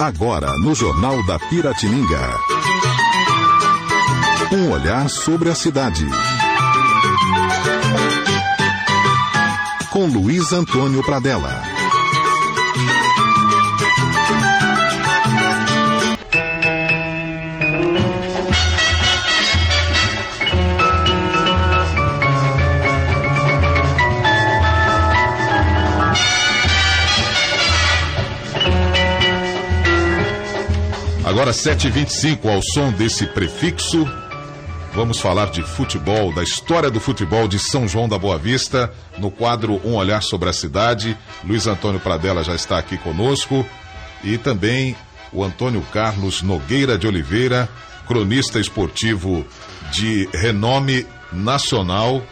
Agora, no Jornal da Piratininga. Um olhar sobre a cidade. Com Luiz Antônio Pradella. Agora 7h25, ao som desse prefixo, vamos falar de futebol, da história do futebol de São João da Boa Vista, no quadro Um Olhar sobre a Cidade. Luiz Antônio Pradella já está aqui conosco e também o Antônio Carlos Nogueira de Oliveira, cronista esportivo de renome nacional,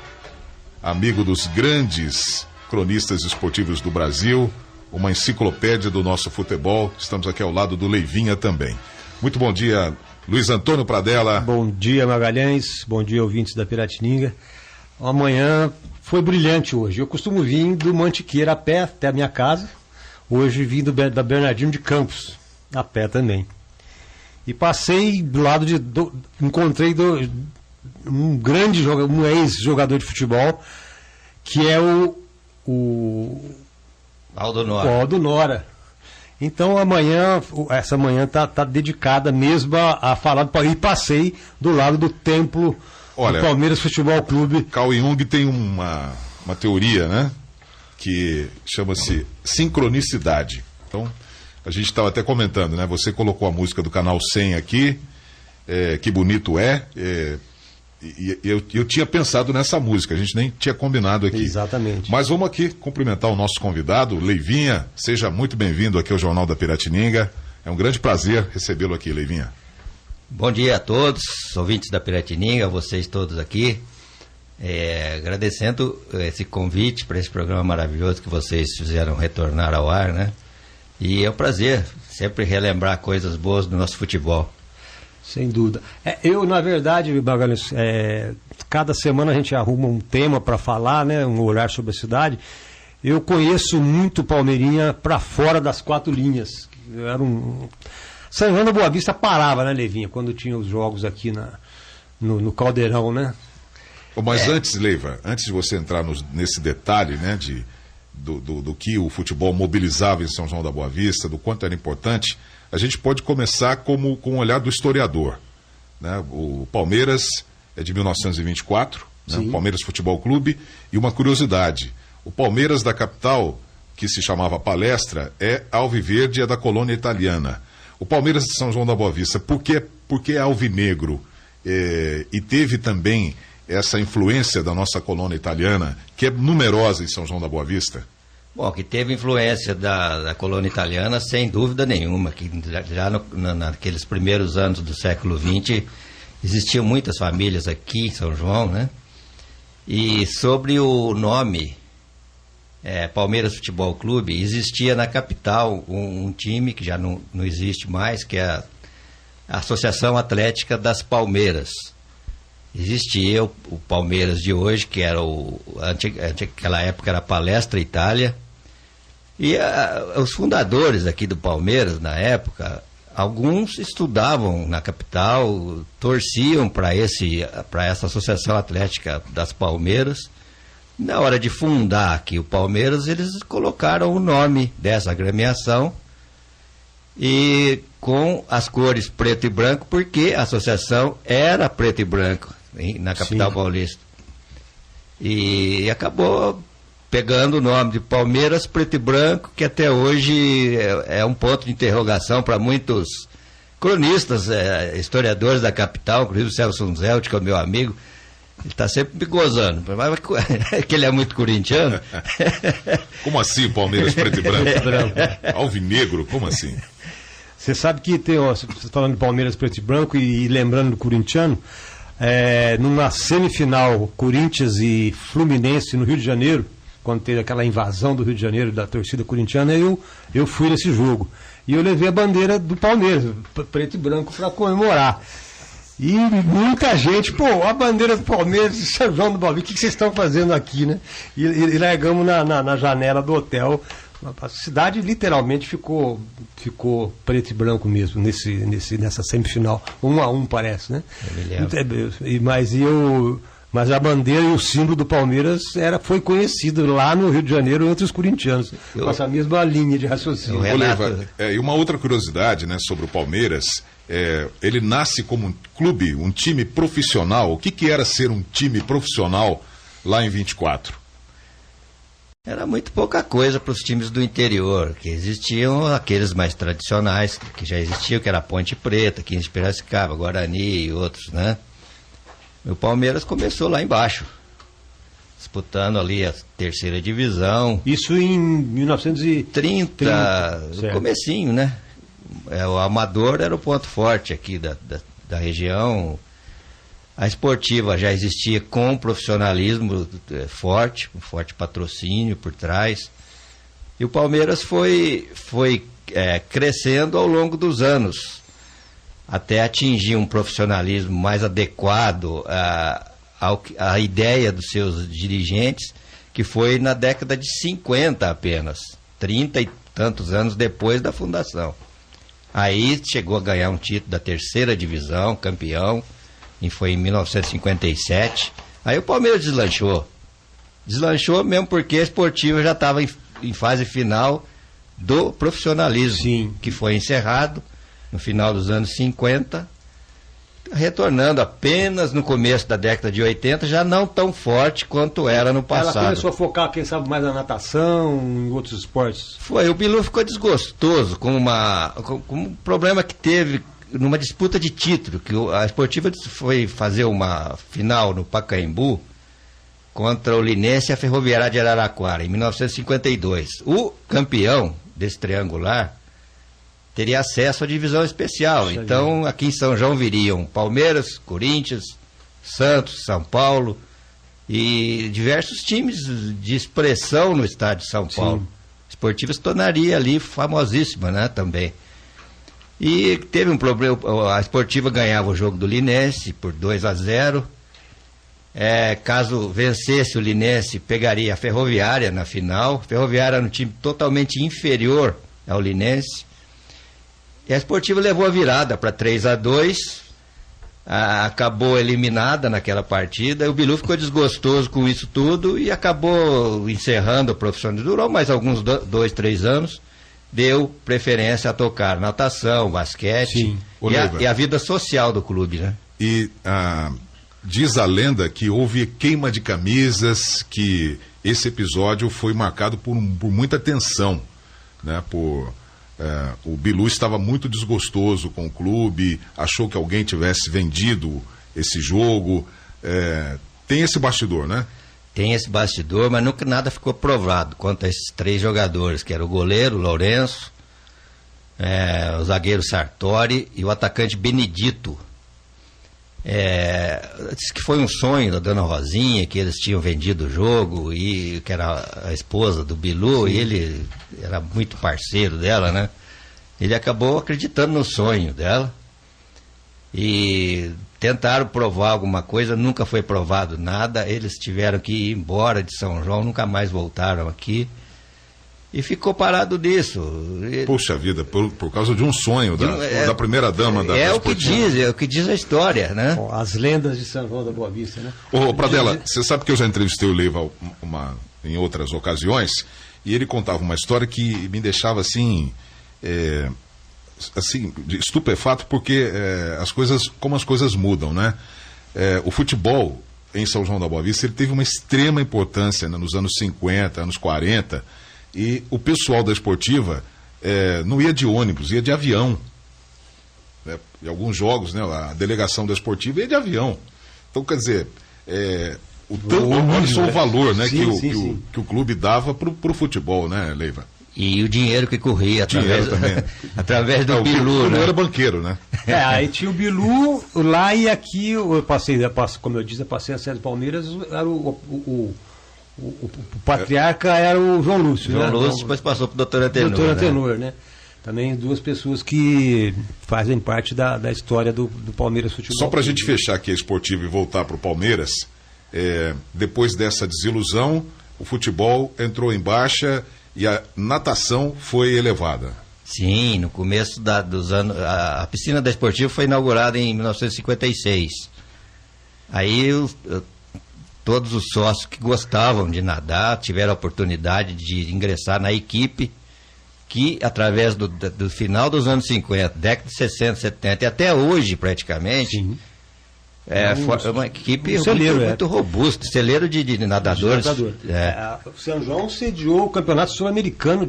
amigo dos grandes cronistas esportivos do Brasil, uma enciclopédia do nosso futebol. Estamos aqui ao lado do Leivinha também. Muito bom dia, Luiz Antônio Pradella. Bom dia, Magalhães. Bom dia, ouvintes da Piratininga. Amanhã foi brilhante hoje. Eu costumo vir do Mantiqueira a pé até a minha casa. Hoje vim da Bernardino de Campos, a pé também. E passei do lado encontrei um grande jogador, um ex-jogador de futebol, que é o Aldo Nora. Então essa manhã tá dedicada mesmo a falar do Palmeiras. E passei do lado do templo do Palmeiras Futebol Clube. Carl Jung tem uma teoria, né? Que chama-se sincronicidade. Então, a gente estava até comentando, né? Você colocou a música do Canal 100 aqui, que bonito é. E eu tinha pensado nessa música, a gente nem tinha combinado aqui. Exatamente. Mas vamos aqui cumprimentar o nosso convidado, Leivinha. Seja muito bem-vindo aqui ao Jornal da Piratininga. É um grande prazer recebê-lo aqui, Leivinha. Bom dia a todos, ouvintes da Piratininga, vocês todos aqui. Agradecendo esse convite para esse programa maravilhoso que vocês fizeram retornar ao ar, né? E é um prazer sempre relembrar coisas boas do nosso futebol. Sem dúvida. Eu, na verdade, Magalhães, cada semana a gente arruma um tema para falar, né, um olhar sobre a cidade. Eu conheço muito Palmeirinha para fora das quatro linhas. São João da Boa Vista parava, né, Leivinha, quando tinha os jogos aqui no Caldeirão, né? Mas antes, Leiva, antes de você entrar nesse detalhe, né, do que o futebol mobilizava em São João da Boa Vista, do quanto era importante, a gente pode começar com o olhar do historiador, né? O Palmeiras é de 1924, né? O Palmeiras Futebol Clube. E uma curiosidade, o Palmeiras da capital, que se chamava Palestra, é alviverde, é da colônia italiana. O Palmeiras de São João da Boa Vista, por que é alvinegro? E teve também essa influência da nossa colônia italiana, que é numerosa em São João da Boa Vista? Bom, que teve influência da colônia italiana, sem dúvida nenhuma, que já naqueles primeiros anos do século XX existiam muitas famílias aqui em São João, né? E sobre o nome Palmeiras Futebol Clube, existia na capital um time que já não existe mais, que é a Associação Atlética das Palmeiras. Existia o Palmeiras de hoje, que era naquela época era Palestra Itália, e os fundadores aqui do Palmeiras na época, alguns estudavam na capital, torciam para essa Associação Atlética das Palmeiras. Na hora de fundar aqui o Palmeiras, eles colocaram o nome dessa agremiação e com as cores preto e branco, porque a associação era preto e branco na capital paulista. E acabou pegando o nome de Palmeiras Preto e Branco, que até hoje é um ponto de interrogação para muitos cronistas, historiadores da capital, inclusive o Celso Zelt, que é o meu amigo. Ele está sempre me gozando, mas que ele é muito corintiano. Como assim, Palmeiras Preto e Branco? Alvinegro, como assim? Você sabe que você falando de Palmeiras Preto e Branco e lembrando do corintiano, numa semifinal Corinthians e Fluminense no Rio de Janeiro, quando teve aquela invasão do Rio de Janeiro da torcida corintiana, eu fui nesse jogo. E eu levei a bandeira do Palmeiras, preto e branco, para comemorar. E muita gente, a bandeira do Palmeiras de São João do Boa Vista, o que vocês estão fazendo aqui, né? E largamos na janela do hotel A cidade literalmente ficou preto e branco mesmo nessa semifinal. 1-1 parece, né? Mas a bandeira e o símbolo do Palmeiras foi conhecido lá no Rio de Janeiro entre os corintianos. Com essa mesma linha de raciocínio. E uma outra curiosidade, né, sobre o Palmeiras, ele nasce como um clube, um time profissional. O que era ser um time profissional lá em 24? Era muito pouca coisa para os times do interior, que existiam aqueles mais tradicionais, que já existiam, que era a Ponte Preta, 15 de Piracicaba, Guarani e outros, né? O Palmeiras começou lá embaixo, disputando ali a terceira divisão. Isso em 1930, no comecinho, né? O Amador era o ponto forte aqui da região. A Esportiva já existia com profissionalismo forte, um forte patrocínio por trás. E o Palmeiras foi crescendo ao longo dos anos, até atingir um profissionalismo mais adequado à ideia dos seus dirigentes, que foi na década de 50 apenas, 30 e tantos anos depois da fundação. Aí chegou a ganhar um título da terceira divisão, campeão, e foi em 1957. Aí o Palmeiras deslanchou mesmo porque a Esportiva já estava em fase final do profissionalismo. Sim. Que foi encerrado no final dos anos 50, retornando apenas no começo da década de 80, já não tão forte quanto era no passado. Ela começou a focar, quem sabe, mais na natação, em outros esportes. O Bilu ficou desgostoso com um problema que teve numa disputa de título, que a Esportiva foi fazer uma final no Pacaembu contra o Linense e a Ferroviária de Araraquara, em 1952. O campeão desse triangular teria acesso à divisão especial. Então, aqui em São João viriam Palmeiras, Corinthians, Santos, São Paulo e diversos times de expressão no estádio de São Paulo. A Esportiva se tornaria ali famosíssima, né, também. E teve um problema, a Esportiva ganhava o jogo do Linense por 2-0. Caso vencesse o Linense, pegaria a Ferroviária na final. A Ferroviária era um time totalmente inferior ao Linense. E a Esportiva levou a virada para 3-2. Acabou eliminada naquela partida. E o Bilu ficou desgostoso com isso tudo e acabou encerrando o profissionalismo. Durou mais alguns 2-3 anos. Deu preferência a tocar natação, basquete e a vida social do clube, né? E diz a lenda que houve queima de camisas, que esse episódio foi marcado por muita tensão, né? O Bilu estava muito desgostoso com o clube, achou que alguém tivesse vendido esse jogo. Tem esse bastidor, né? Tem esse bastidor, mas nunca nada ficou provado quanto a esses três jogadores, que era o goleiro Lourenço, o zagueiro Sartori e o atacante Benedito. Disse que foi um sonho da dona Rosinha, que eles tinham vendido o jogo, e que era a esposa do Bilu, e ele era muito parceiro dela, né? Ele acabou acreditando no sonho dela e tentaram provar alguma coisa, nunca foi provado nada. Eles tiveram que ir embora de São João, nunca mais voltaram aqui e ficou parado nisso. Poxa vida, por causa de um sonho da primeira dama da Esportiva. É o que diz a história, né? As lendas de São João da Boa Vista, né? Ô, Pradella, você sabe que eu já entrevistei o Leiva em outras ocasiões, e ele contava uma história que me deixava assim estupefato, porque como as coisas mudam, né? O futebol em São João da Boa Vista, ele teve uma extrema importância, né, nos anos 50, anos 40, e o pessoal da Esportiva não ia de ônibus, ia de avião, né? Em alguns jogos, né, a delegação da Esportiva ia de avião. Então, quer dizer, olha só o valor, né, que o clube dava pro futebol, né, Leiva? E o dinheiro que corria através do Bilu, né? O Bilu né? era banqueiro, né? Aí tinha o Bilu lá, e aqui como eu disse, eu passei a sede do Palmeiras, era o patriarca era o João Lúcio. João Lúcio, depois passou para o doutor Antenor. Doutor Antenor, né? Também duas pessoas que fazem parte da história do Palmeiras Futebol. Só para a gente fechar aqui a Esportiva e voltar para o Palmeiras, depois dessa desilusão, o futebol entrou em baixa E a natação foi elevada. Sim, no começo dos anos. A piscina da Esportiva foi inaugurada em 1956. Aí todos os sócios que gostavam de nadar tiveram a oportunidade de ingressar na equipe que, através do final dos anos 50, década de 60, 70 e até hoje praticamente, Sim. foi uma equipe muito robusta, celeiro de nadadores. O São João sediou o Campeonato Sul-Americano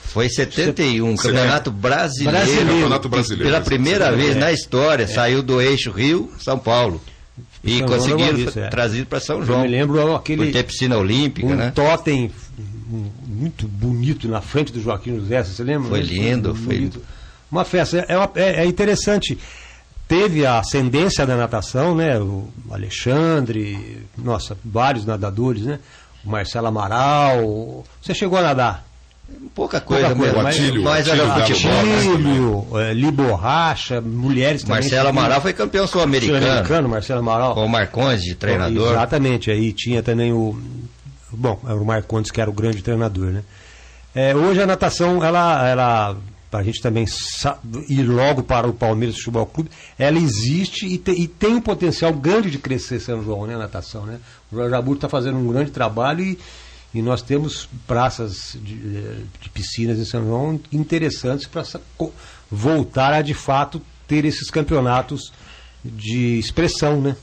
Foi em 71, Campeonato Brasileiro. Campeonato Brasileiro. Pela primeira vez na história, saiu do eixo Rio-São Paulo. E São conseguiram João, trazido para São João. Eu me lembro aquele... Por ter piscina olímpica, né? Totem muito bonito na frente do Joaquim José, você lembra? Foi lindo. Uma festa. É interessante. Teve a ascendência da natação, né? O Alexandre, vários nadadores, né? O Marcelo Amaral. Você chegou a nadar? Pouca coisa mesmo. Mas era futebol. Li Borracha, mulheres também. Marcelo Amaral foi campeão sul-americano. Marcelo Amaral. Com o Marcondes de treinador. Exatamente. Aí tinha também era o Marcondes que era o grande treinador, né? Hoje a natação, ela para a gente também ir logo para o Palmeiras Futebol Clube, ela existe e tem um potencial grande de crescer São João, né, a natação, né? O Jorge Aburto está fazendo um grande trabalho e nós temos praças de piscinas em São João interessantes para voltar a, de fato, ter esses campeonatos de expressão, né?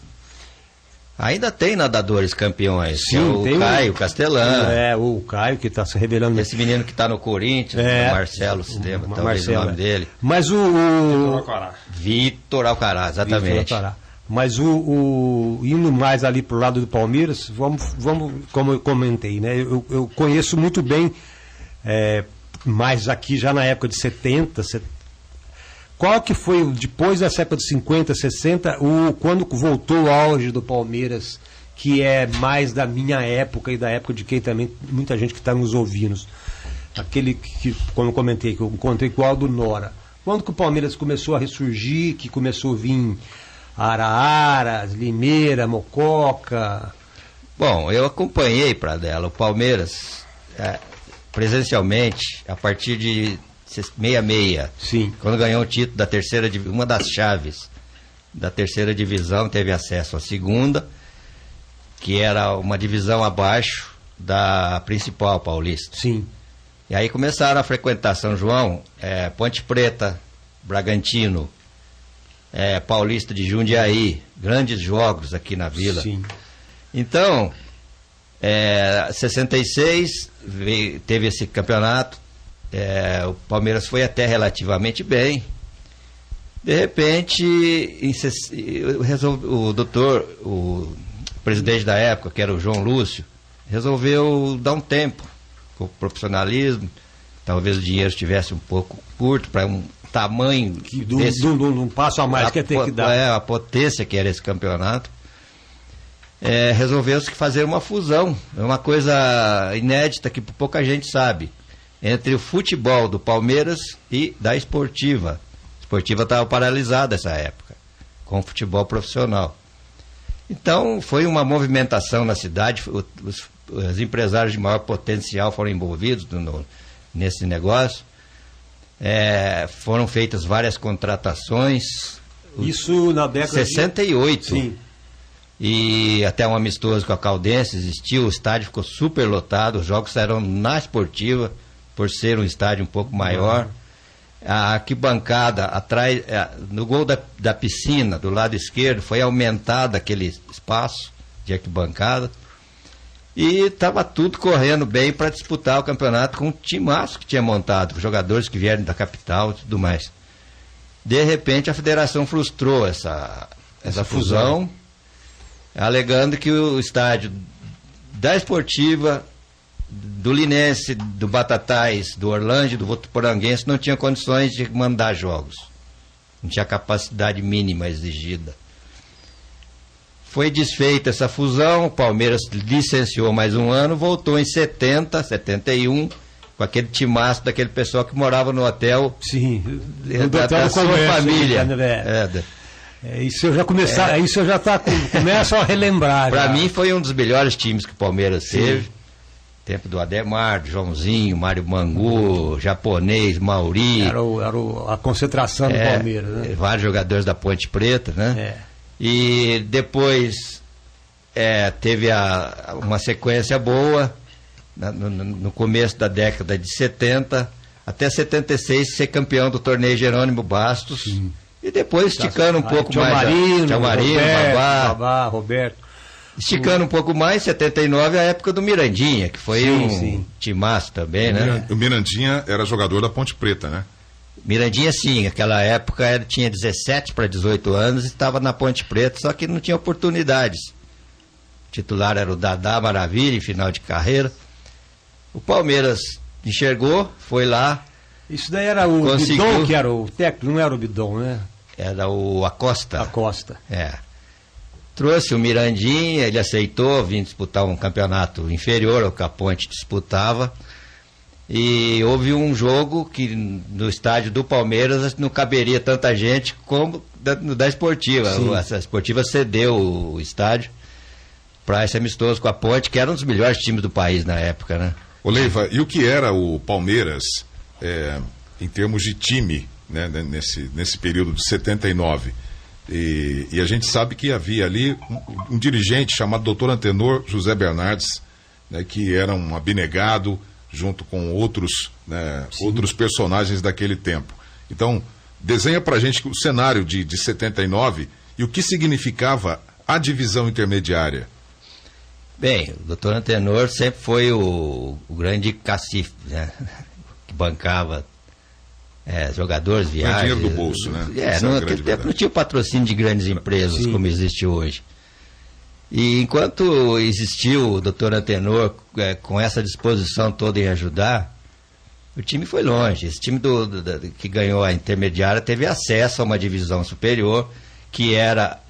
Ainda tem nadadores campeões. Sim, tem o Caio Castelã. O Caio que está se revelando. Esse menino que está no Corinthians, o Marcelo, se lembra, talvez o nome dele. Mas Vitor Alcaraz, exatamente. Vitor Alcaraz. Mas indo mais ali pro lado do Palmeiras, vamos como eu comentei, né? Eu conheço muito bem, mas aqui já na época de 70, qual que foi, depois dessa época de 50, 60, quando voltou o auge do Palmeiras, que é mais da minha época e da época de quem também, muita gente que está nos ouvindo. Aquele que, como eu comentei, que eu encontrei com o Aldo Nora. Quando que o Palmeiras começou a ressurgir, que começou a vir Araras, Limeira, Mococa? Bom, eu acompanhei, Pradella, o Palmeiras presencialmente a partir de 66. Sim. Quando ganhou o título da terceira, uma das chaves da terceira divisão, teve acesso à segunda, que era uma divisão abaixo da principal paulista. Sim. E aí começaram a frequentar São João, Ponte Preta, Bragantino, Paulista de Jundiaí, grandes jogos aqui na Vila. Sim. Então, 66 teve esse campeonato, o Palmeiras foi até relativamente bem. De repente, o presidente da época, que era o João Lúcio, resolveu dar um tempo com o profissionalismo. Talvez o dinheiro estivesse um pouco curto para um tamanho um passo a mais que ter que dar. A potência que era esse campeonato. Resolveu-se fazer uma fusão, uma coisa inédita que pouca gente sabe, entre o futebol do Palmeiras e da Esportiva. A Esportiva estava paralisada nessa época, com o futebol profissional. Então foi uma movimentação na cidade, os empresários de maior potencial foram envolvidos nesse negócio. Foram feitas várias contratações. Isso na década 68. Sim. E até um amistoso com a Caldense existiu, o estádio ficou super lotado, os jogos saíram na Esportiva, por ser um estádio um pouco maior. A arquibancada atrás, no gol da piscina, do lado esquerdo, foi aumentado aquele espaço de arquibancada. E estava tudo correndo bem para disputar o campeonato com um timaço que tinha montado, jogadores que vieram da capital e tudo mais. De repente a federação frustrou essa fusão, alegando que o estádio da Esportiva, do Linense, do Batatais, do Orlândia, do Votuporanguense não tinha condições de mandar jogos. Não tinha capacidade mínima exigida. Foi desfeita essa fusão, o Palmeiras licenciou mais um ano, voltou em 70, 71, com aquele timaço daquele pessoal que morava no hotel. Sim, da sua família. Isso eu já começo a relembrar. Para mim foi um dos melhores times que o Palmeiras teve. Tempo do Ademar, do Joãozinho, Mário Mangu, Japonês, Mauri. Era a concentração do Palmeiras, né? Vários jogadores da Ponte Preta, né? E depois teve uma sequência boa, no começo da década de 70, até 76 ser campeão do torneio Jerônimo Bastos. Sim. E depois esticando um pouco mais. Tchau Marino, Babá, Roberto. Esticando um pouco mais, 79, a época do Mirandinha, que foi timaço também, né? O Mirandinha era jogador da Ponte Preta, né? Mirandinha, sim, naquela época tinha 17 para 18 anos e estava na Ponte Preta, só que não tinha oportunidades. O titular era o Dadá Maravilha, em final de carreira. O Palmeiras enxergou, foi lá. Isso daí era o Bidon, que era o técnico, não era o Bidon, né? Era o Acosta. Acosta. Trouxe o Mirandinha, ele aceitou vir disputar um campeonato inferior ao que a Ponte disputava. E houve um jogo que no estádio do Palmeiras não caberia tanta gente como da Esportiva. A Esportiva cedeu o estádio para esse amistoso com a Ponte, que era um dos melhores times do país na época, né? Ô Leiva, e o que era o Palmeiras em termos de time, né, nesse período de 79? E a gente sabe que havia ali um dirigente chamado Dr. Antenor José Bernardes, né, que era um abnegado, junto com outros personagens daquele tempo. Então, desenha pra gente o cenário de 79 e o que significava a divisão intermediária. Bem, o Dr. Antenor sempre foi o grande cacife, né, que bancava jogadores, viagens. Dinheiro do bolso, né? Naquele tempo não tinha o patrocínio de grandes empresas como existe hoje. E enquanto existiu o Dr. Antenor com essa disposição toda em ajudar, o time foi longe. Esse time que ganhou a intermediária teve acesso a uma divisão superior, que era,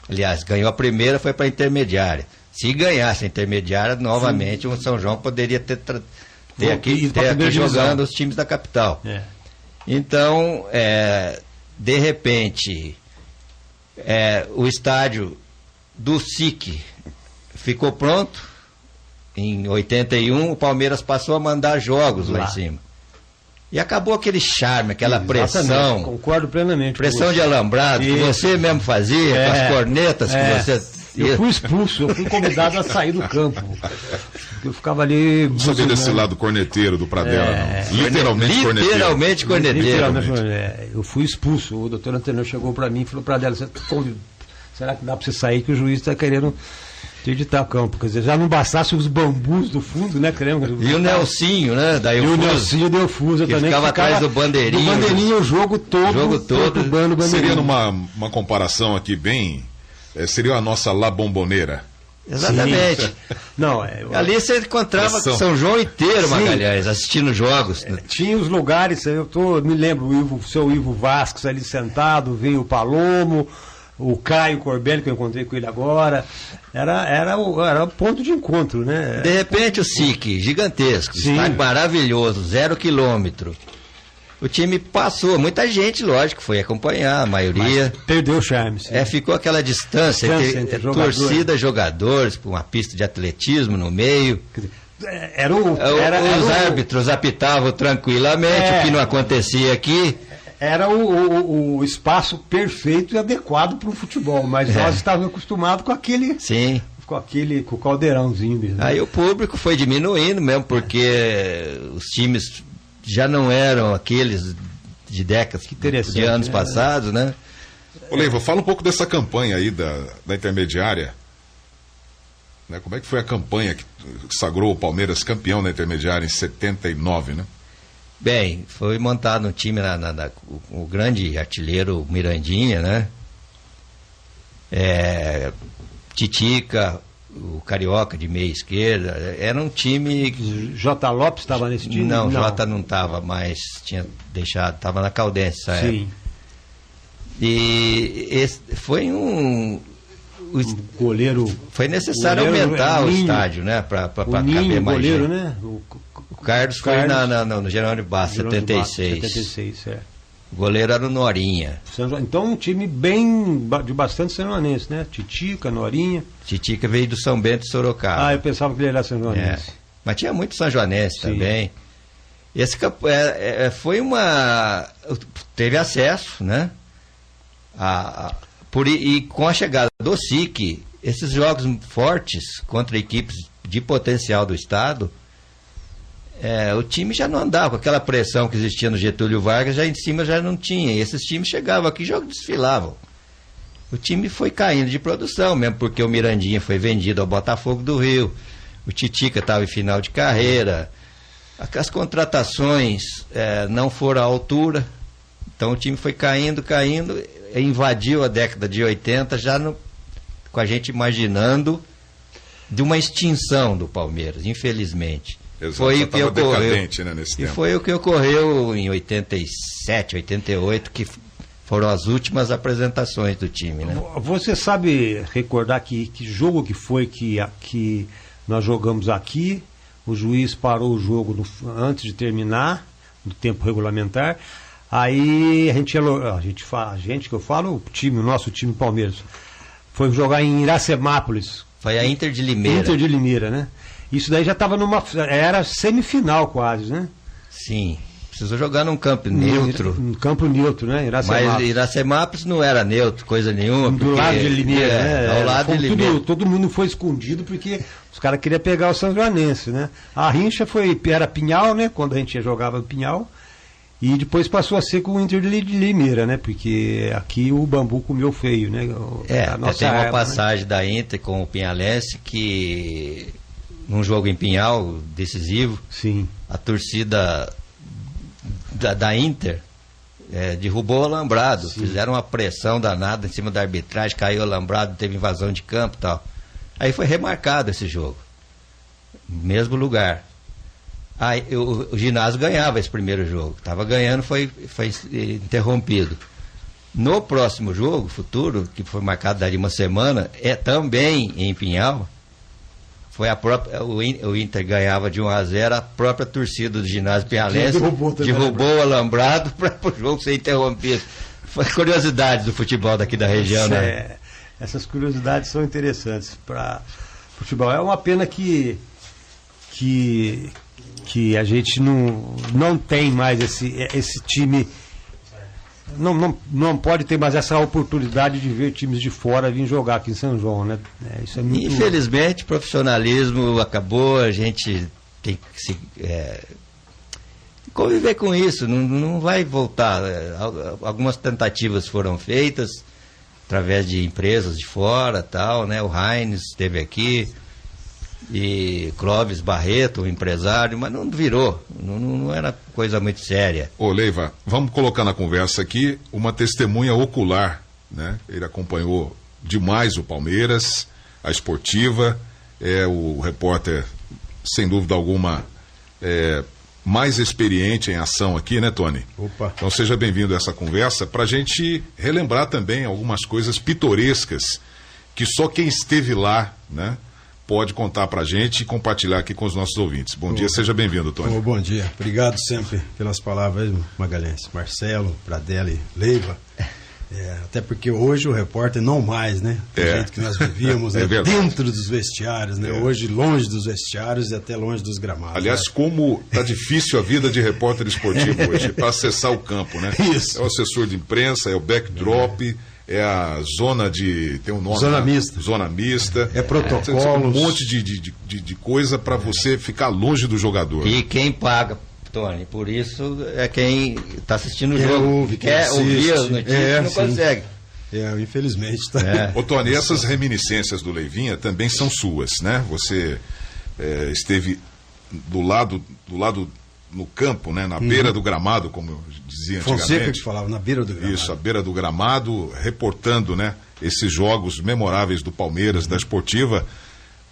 aliás, ganhou a primeira, foi para a intermediária. Se ganhasse a intermediária, novamente o São João poderia ter aqui jogando os times da capital. Então, de repente, o estádio do SIC ficou pronto. Em 81, o Palmeiras passou a mandar jogos lá em cima. E acabou aquele charme, aquela pressão. Concordo plenamente. Pressão de alambrado, que você mesmo fazia, com as cornetas que você... Eu fui expulso, eu fui convidado a sair do campo. Eu ficava ali... Não sabia desse lado corneteiro do Pradella, não. Literalmente corneteiro. Eu fui expulso. O doutor Antenor chegou para mim e falou: Pradella, será que dá para você sair, que o juiz está querendo interditar o campo? Quer dizer, já não bastasse os bambus do fundo, né? E o Nelsinho, né? E o Nelsinho deu fuso também. Ficava atrás do bandeirinho. Do bandeirinho o jogo todo. Seria numa comparação aqui bem... seria a nossa La Bombonera. Exatamente. Não, ali você encontrava São João inteiro, Magalhães, assistindo jogos. Tinha os lugares, me lembro, o seu Ivo Vasques ali sentado, veio o Palomo, o Caio Corbelli, que eu encontrei com ele agora. Era o ponto de encontro, né? De repente o SIC, gigantesco, estádio maravilhoso, 0 quilômetro. O time passou, muita gente, lógico, foi acompanhar, a maioria. Mas perdeu o charme. Ficou aquela distância entre torcida, jogadores, uma pista de atletismo no meio. Os árbitros apitavam tranquilamente, o que não acontecia aqui. Era o espaço perfeito e adequado para o futebol, mas nós estávamos acostumados com aquele... Sim. Com o caldeirãozinho mesmo. Aí o público foi diminuindo mesmo, porque os times... já não eram aqueles de décadas, de anos passados, né? Ô Leiva, fala um pouco dessa campanha aí da intermediária. Né? Como é que foi a campanha que sagrou o Palmeiras campeão da intermediária em 79, né? Bem, foi montado um time, o grande artilheiro Mirandinha, né? Titica, o Carioca de meia esquerda, era um time... J. Lopes estava nesse time? Não, J não estava, mas tinha deixado, estava na Caldense essa época. E esse foi o goleiro... Foi necessário aumentar o estádio, né, para caber mais goleiro, gente. Né? O Carlos foi no Jerônimo Bastos, 76. 76, O goleiro era o Norinha. Então um time de bastante sanjoanense, né? Titica, Norinha. Titica veio do São Bento e Sorocaba. Eu pensava que ele era sanjoanense. Mas tinha muito sanjoanense também. Esse campo foi teve acesso, né? E com a chegada do SIC, esses jogos fortes contra equipes de potencial do estado, o time já não andava com aquela pressão que existia no Getúlio Vargas, já em cima já não tinha. E esses times chegavam aqui e desfilavam. O time foi caindo de produção, mesmo porque o Mirandinha foi vendido ao Botafogo do Rio, o Titica estava em final de carreira, as contratações não foram à altura, então o time foi caindo, invadiu a década de 80, com a gente imaginando de uma extinção do Palmeiras, infelizmente. Exato, foi o que ocorreu, decadente, né, nesse tempo. Foi o que ocorreu em 87, 88, que foram as últimas apresentações do time, né? Você sabe recordar que jogo que foi que nós jogamos aqui, o juiz parou o jogo antes de terminar, no tempo regulamentar, aí o nosso time Palmeiras, foi jogar em Iracemápolis. Foi a Inter de Limeira. Inter de Limeira, né? Isso daí já estava era semifinal quase, né? Sim. Precisou jogar num campo neutro. Um campo neutro, né? Iracemápolis. Mas Iracemápolis não era neutro, coisa nenhuma. Do lado de Limeira, né? Ao lado de Limeira. Todo mundo foi escondido porque os caras queriam pegar o São Joanense, né? A rincha era Pinhal, né? Quando a gente jogava Pinhal. E depois passou a ser com o Inter de Limeira, né? Porque aqui o Bambu comeu feio, né? Tem uma passagem, né, da Inter com o Pinhalense que, num jogo em Pinhal, decisivo, sim, a torcida da Inter derrubou o alambrado. Sim. Fizeram uma pressão danada em cima da arbitragem, caiu o alambrado, teve invasão de campo e tal. Aí foi remarcado esse jogo. Mesmo lugar. Aí o ginásio ganhava esse primeiro jogo. Estava ganhando, foi interrompido. No próximo jogo, futuro, que foi marcado dali uma semana, também em Pinhal, o Inter ganhava de 1-0, a própria torcida do ginásio pinhalense derrubou o alambrado para o jogo ser interrompido. Foi curiosidade do futebol daqui da região, né? Essas curiosidades são interessantes para futebol. É uma pena que a gente não tem mais esse time, não pode ter mais essa oportunidade de ver times de fora vir jogar aqui em São João, né? Isso é muito... Infelizmente o profissionalismo acabou, a gente tem que conviver com isso, não vai voltar. Algumas tentativas foram feitas através de empresas de fora, tal, né? O Heinz esteve aqui, e Clóvis Barreto, o empresário, mas não virou, não era coisa muito séria. Ô Leiva, vamos colocar na conversa aqui uma testemunha ocular, né? Ele acompanhou demais o Palmeiras, a esportiva, o repórter, sem dúvida alguma, mais experiente em ação aqui, né, Tony? Opa. Então seja bem-vindo a essa conversa, para a gente relembrar também algumas coisas pitorescas que só quem esteve lá, né, pode contar pra gente e compartilhar aqui com os nossos ouvintes. Bom dia, seja bem-vindo, Tony. Bom dia, obrigado sempre pelas palavras, Magalhães, Marcelo, Pradelli, Leiva. Até porque hoje o repórter não mais, né? Do jeito que nós vivíamos, dentro dos vestiários, né? Hoje longe dos vestiários e até longe dos gramados. Aliás, né? Como tá difícil a vida de repórter esportivo hoje, para acessar o campo, né? Isso. É o assessor de imprensa, é o backdrop, é a zona de... tem um nome... Zona mista. Zona mista. É protocolo. Um monte de coisa para você ficar longe do jogador. E quem paga, Tony, por isso é quem está assistindo o quem jogo. Ouve, quer ouvir as notícias, não sim. consegue. Infelizmente. Tá. Ô Tony, essas reminiscências do Leivinha também são suas, né? Você esteve do lado no campo, né? Na beira do gramado, como eu dizia antigamente. Fonseca que falava, na beira do gramado. Isso, à beira do gramado, reportando, né, esses jogos memoráveis do Palmeiras, da esportiva.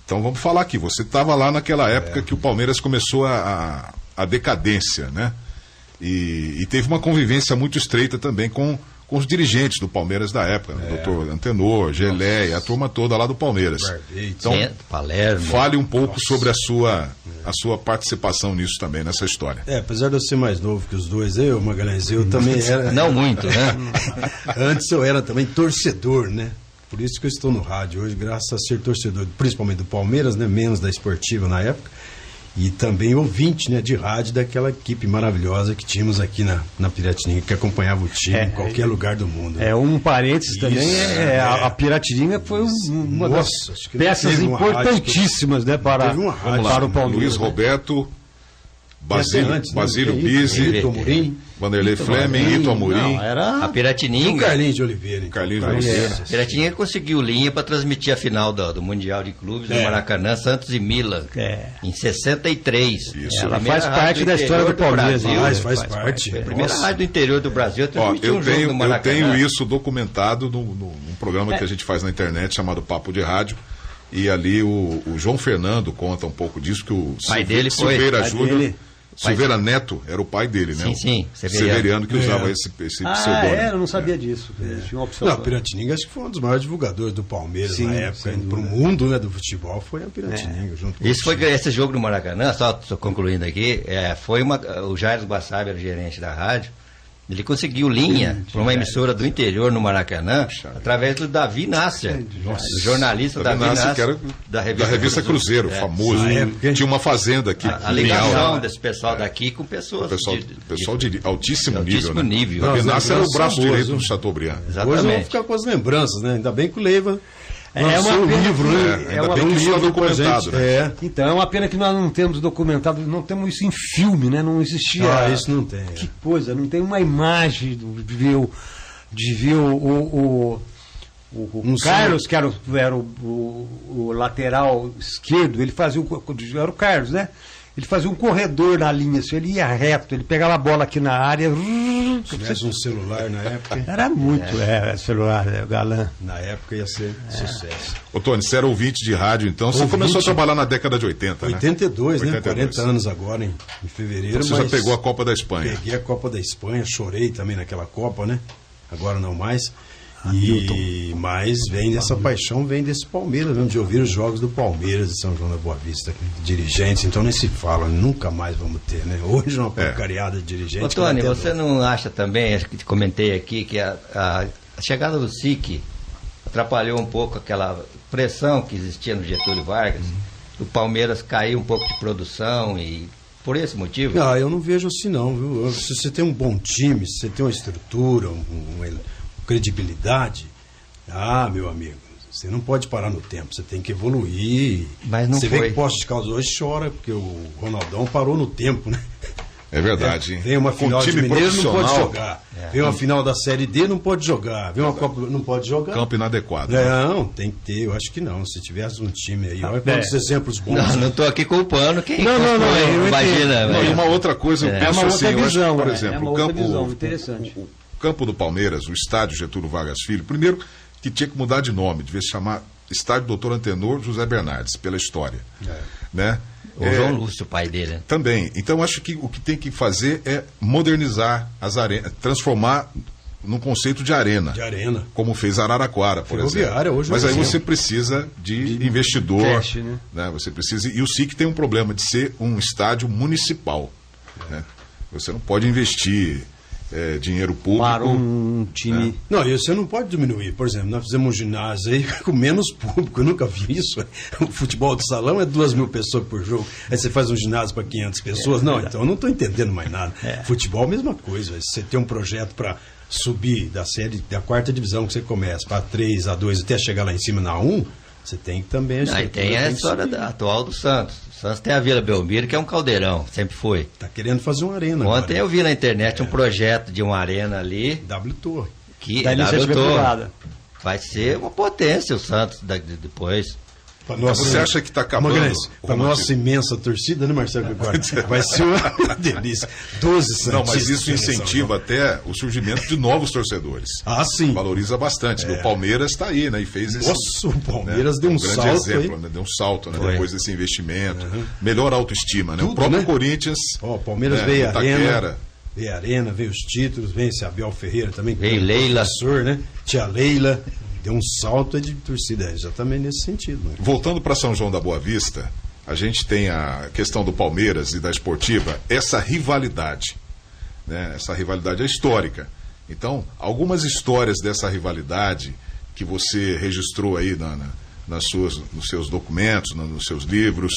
Então vamos falar aqui, você estava lá naquela época que o Palmeiras começou a decadência, né? E teve uma convivência muito estreita também com os dirigentes do Palmeiras da época, né? Doutor Antenor, Geleia, a turma toda lá do Palmeiras. Então, Palermo. Fale um pouco sobre a sua participação nisso também, nessa história. Apesar de eu ser mais novo que os dois, Magalhães, eu também era... Não muito, né? Antes eu era também torcedor, né? Por isso que eu estou no rádio hoje, graças a ser torcedor, principalmente do Palmeiras, né? Menos da esportiva na época. e também ouvinte, né, de rádio daquela equipe maravilhosa que tínhamos aqui na Piratininga, que acompanhava o time em qualquer lugar do mundo. É um parênteses também, a Piratininga foi uma das peças importantíssimas, né, para o Palmeiras. Luiz Roberto, Basílio Bizzi, Vanderlei Fleming, Ito Amorim. A Piratininga. O Carlinhos de Oliveira. A Piratininga conseguiu linha para transmitir a final do Mundial de Clubes do Maracanã, Santos e Milan, em 63. Isso. Ela faz parte da história do Palmeiras. Faz parte. Foi a primeira rádio do interior do Brasil a transmitir um jogo no Maracanã. Eu tenho isso documentado num programa que a gente faz na internet chamado Papo de Rádio. E ali o João Fernando conta um pouco disso, que o pai dele foi Silveira Júnior. Silveira Neto era o pai dele, né? Sim, Severiano que usava esse pseudônimo. Eu não sabia disso. Tinha uma opção. Não, a Piratininga acho que foi um dos maiores divulgadores do Palmeiras na época. Para o mundo, né, do futebol, foi a Piratininga. Junto com esse jogo do Maracanã, só concluindo aqui, o Jairo Guassab era o gerente da rádio. Ele conseguiu linha para uma emissora do interior no Maracanã, através do Davi Nácia, o jornalista Davi Nácia, da revista Cruzeiro, famoso. Tinha uma fazenda aqui. A ligação desse pessoal daqui com pessoas. Pessoal de altíssimo nível. Né? Davi Nácia era o braço direito do Chateaubriand. Exatamente. Hoje vamos ficar com as lembranças, né? Ainda bem que o Leiva. Um livro, né? Ainda bem que isso está documentado, né? Então é uma pena que nós não temos documentado, não temos isso em filme, né? Não existia. Isso não tem. Que coisa, não tem uma imagem de ver o Carlos, que era o lateral esquerdo, ele fazia era o Carlos, né? Ele fazia um corredor na linha, assim, ele ia reto, ele pegava a bola aqui na área. Se tivesse um celular na época. Era muito, celular, galã. Na época ia ser sucesso. Ô, Tony, você era ouvinte de rádio, então. Você começou a trabalhar na década de 80, 82, né? 40 anos agora, em fevereiro. Então você já pegou a Copa da Espanha. Peguei a Copa da Espanha, chorei também naquela Copa, né? Agora não mais. Mas vem dessa paixão, vem desse Palmeiras, mesmo de ouvir os jogos do Palmeiras de São João da Boa Vista, dirigentes, então nem se fala, nunca mais vamos ter, né? Hoje uma porcariada de dirigentes. Ô, Tony, você não acha também, acho que te comentei aqui, que a chegada do SIC atrapalhou um pouco aquela pressão que existia no Getúlio Vargas, o Palmeiras caiu um pouco de produção e por esse motivo? Eu não vejo assim não, viu? Se você tem um bom time, se você tem uma estrutura, credibilidade, meu amigo, você não pode parar no tempo, você tem que evoluir. Mas não você foi. Vê que Poços de Caldas hoje chora, porque o Ronaldão parou no tempo, né? É verdade. Vem uma final de Mineiro, não pode jogar. Vem uma final da Série D, não pode jogar. Vem uma Copa, não pode jogar. Campo inadequado. Não, tem que ter, eu acho que não. Se tivesse um time aí, olha quantos exemplos bons. Não estou aqui culpando quem. Não, imagina. E uma outra coisa, eu penso assim, visão, por exemplo, interessante. O campo do Palmeiras, o estádio Getúlio Vargas Filho, primeiro que tinha que mudar de nome, devia se chamar Estádio Doutor Antenor José Bernardes, pela história. Né? O João Lúcio, o pai dele. Também. Então, acho que o que tem que fazer é modernizar as arenas, transformar num conceito de arena. Como fez Araraquara, por exemplo. Hoje mas aí você precisa de investidor. Cash, né? Você precisa, e o SIC tem um problema de ser um estádio municipal. Né? Você não pode investir dinheiro público. Para um time. Né? Não, e você não pode diminuir. Por exemplo, nós fizemos um ginásio aí com menos público. Eu nunca vi isso. O futebol de salão é 2.000 pessoas por jogo. Aí você faz um ginásio para 500 pessoas. Não, então eu não estou entendendo mais nada. Futebol, mesma coisa. Você tem um projeto para subir da quarta divisão que você começa para 3, A2 até chegar lá em cima na 1, você tem que também... Aí tem a história atual do Santos. O Santos tem a Vila Belmiro, que é um caldeirão, sempre foi. Está querendo fazer uma arena Ontem eu vi na internet um projeto de uma arena ali. W Torre. Da iniciativa privada. Vai ser uma potência o Santos depois. Você acha que está acabando? Para nossa imensa torcida, né, Marcelo? Agora vai ser uma delícia. 12 Santos. Não, mas isso incentiva até o surgimento de novos torcedores. Sim. Valoriza bastante. O Palmeiras está aí, né? E fez esse. Nossa, o Palmeiras deu um grande salto. Exemplo, né? Deu um salto, né? Depois desse investimento. Melhor autoestima, né? O próprio Corinthians. O Palmeiras veio a Arena. Veio a Arena, veio os títulos, veio esse Abel Ferreira também. Veio Leila. Professor, né? Tia Leila. Deu um salto de torcida, exatamente nesse sentido. Né? Voltando para São João da Boa Vista, a gente tem a questão do Palmeiras e da Esportiva, essa rivalidade. Né? Essa rivalidade é histórica. Então, algumas histórias dessa rivalidade que você registrou aí nos seus documentos, nos seus livros.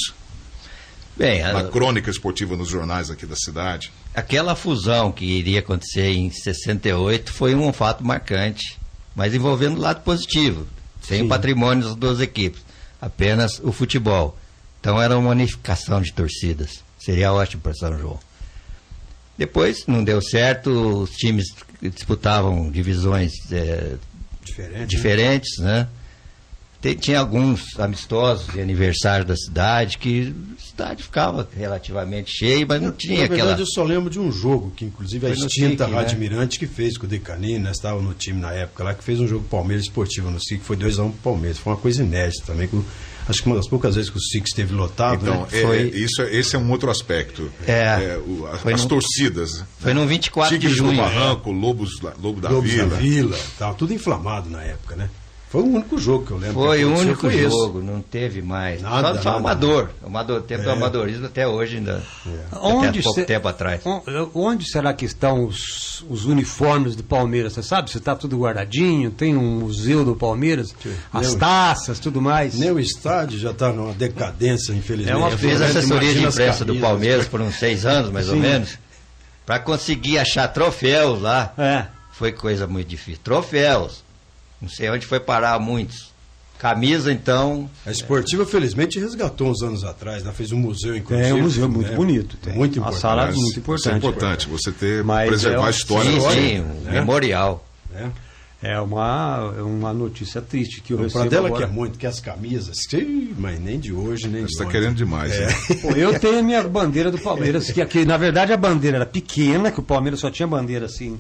Bem, na crônica esportiva nos jornais aqui da cidade. Aquela fusão que iria acontecer em 68 foi um fato marcante, mas envolvendo o lado positivo, sem o patrimônio das duas equipes, apenas o futebol. Então era uma unificação de torcidas. Seria ótimo para São João. Depois não deu certo, os times disputavam divisões diferentes, né? Tinha alguns amistosos e aniversários da cidade que a cidade ficava relativamente cheia, mas não tinha aquela... Na verdade, eu só lembro de um jogo que, inclusive, a extinta Rádio Mirante que fez com o Decanini, nós estávamos no time na época lá, que fez um jogo Palmeiras Esportivo no SIC, foi 2-1 pro Palmeiras. Foi uma coisa inédita também, acho que uma das poucas vezes que o SIC esteve lotado. Então, né? Esse é um outro aspecto. As torcidas. Foi no 24 de junho. Tigres do Barranco, Lobos da Vila. Tava tudo inflamado na época, né? Foi o único jogo que eu lembro. Foi o único jogo, não teve mais. Só o Amador. O tempo do amadorismo até hoje ainda. Até pouco tempo atrás. Onde será que estão os uniformes do Palmeiras? Você sabe se está tudo guardadinho? Tem um museu do Palmeiras? As taças, tudo mais? Nem o estádio já está numa decadência, infelizmente. Eu fiz assessoria de imprensa do Palmeiras por uns 6 anos, mais ou menos. Para conseguir achar troféus lá. Foi coisa muito difícil. Troféus. Não sei onde foi parar muitos. Camisa, então... A Esportiva, felizmente, resgatou uns anos atrás. Ela fez um museu, inclusive. Um museu muito bonito. Muito importante. A sala muito importante. Isso é importante, você preservar a história. Sim, memorial. É uma notícia triste que eu recebo para dela agora. que é muito, que as camisas, mas nem de hoje, nem de Você está querendo demais. Né? Pô, eu tenho a minha bandeira do Palmeiras, que aqui, na verdade, a bandeira era pequena, que o Palmeiras só tinha bandeira assim,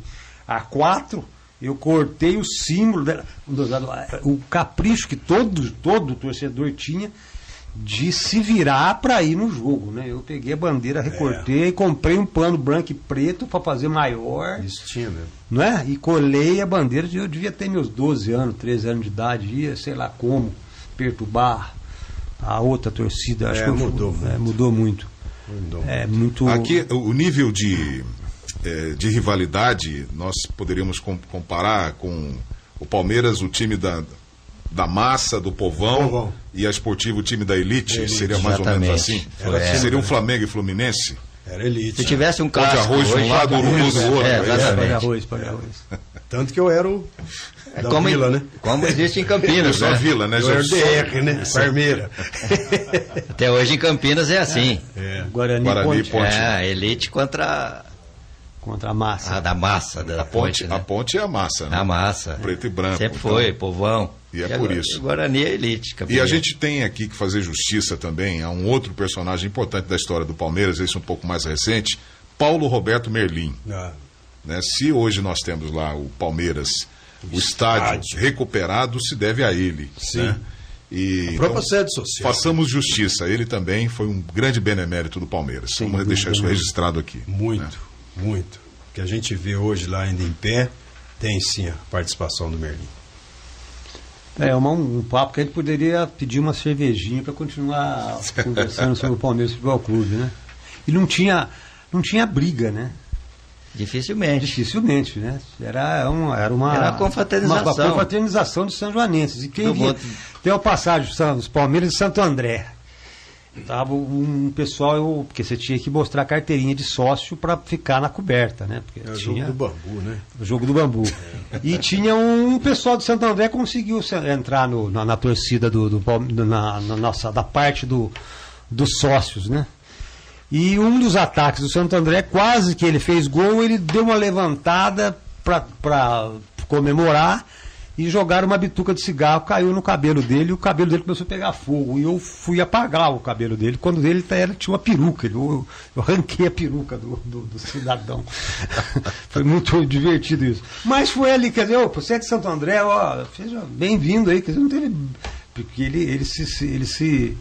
A4. Eu cortei o símbolo dela, o capricho que todo torcedor tinha de se virar para ir no jogo, né? Eu peguei a bandeira, recortei, comprei um pano branco e preto para fazer maior. Isso tinha mesmo. Não é? E colei a bandeira, eu devia ter meus 12 anos, 13 anos de idade, ia, sei lá como, perturbar a outra torcida. Acho que mudou muito. É muito. Aqui, o nível de rivalidade, nós poderíamos comparar com o Palmeiras, o time da massa, do povão, e a Esportiva, o time da elite, seria mais ou menos assim? Seria um Flamengo e Fluminense? Era elite. Se tivesse um clássico de arroz de um lado, urubu do outro. Exatamente. Tanto que eu era o da Vila, né? Como existe em Campinas, né? Vila, né? Eu era DR, né? Parmeira. Até hoje em Campinas é assim. Guarani Ponte. Elite contra a massa. Da massa, da Ponte. A Ponte é a massa, né? A massa. Preto e branco. Sempre foi, povão. E é por isso. Guarani é elite. E a gente tem aqui que fazer justiça também a um outro personagem importante da história do Palmeiras, esse um pouco mais recente, Paulo Roberto Merlin. Né? Se hoje nós temos lá o Palmeiras, o estádio recuperado, se deve a ele. Sim. Né? E, a própria sede social. Façamos justiça. Ele também foi um grande benemérito do Palmeiras. Vamos deixar isso registrado aqui. Muito. O que a gente vê hoje lá ainda em pé, tem sim a participação do Merlin. Um papo que a gente poderia pedir uma cervejinha para continuar conversando sobre o Palmeiras Futebol Clube, né? E não tinha briga, né? Dificilmente, né? Era uma confraternização. Uma confraternização dos sanjoanenses. E quem via, tem uma passagem dos Palmeiras de Santo André. Tava um pessoal, porque você tinha que mostrar a carteirinha de sócio para ficar na coberta, né? Porque o jogo do bambu, né? O jogo do bambu. E tinha um pessoal de Santo André que conseguiu entrar na torcida da parte dos sócios, né? E um dos ataques do Santo André, quase que ele fez gol, ele deu uma levantada para comemorar. E jogaram uma bituca de cigarro, caiu no cabelo dele, e o cabelo dele começou a pegar fogo. E eu fui apagar o cabelo dele, quando ele tinha uma peruca. Eu arranquei a peruca do cidadão. Foi muito divertido isso. Mas foi ali, quer dizer, você é de Santo André, seja bem-vindo aí, quer dizer, não teve. Porque ele se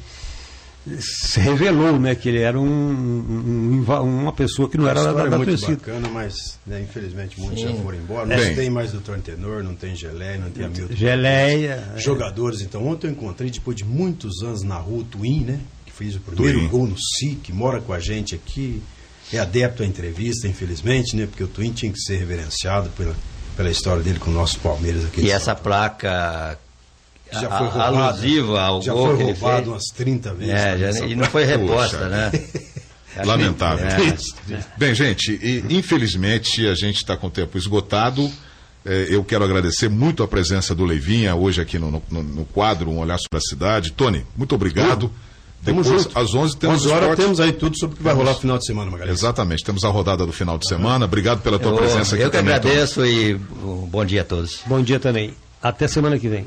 revelou, né, que ele era uma pessoa que não era da muito torcida. Bacana, mas infelizmente muitos já foram embora. Não tem mais Doutor Antenor, não tem Geleia, não tem Hamilton. Geleia. Jogadores, então. Ontem eu encontrei, depois de muitos anos na rua, o Twin, né, que fez o primeiro gol no SIC, mora com a gente aqui, é adepto à entrevista, infelizmente, né, porque o Twin tinha que ser reverenciado pela história dele com o nosso Palmeiras aqui. E essa placa Já foi roubado, alusivo ao já gol foi que ele roubado fez. umas 30 vezes. E não foi reposta, né? Lamentável. Bem, gente, infelizmente a gente está com o tempo esgotado. Eu quero agradecer muito a presença do Leivinha hoje aqui no quadro Um Olhar sobre a Cidade. Tony, muito obrigado. Depois, às 11 temos 11 horas temos aí tudo sobre o que vai rolar no final de semana, Magalhães. Exatamente, temos a rodada do final de semana. Obrigado pela tua presença aqui também. Eu que também, agradeço, Tony. E bom dia a todos. Bom dia também. Até semana que vem.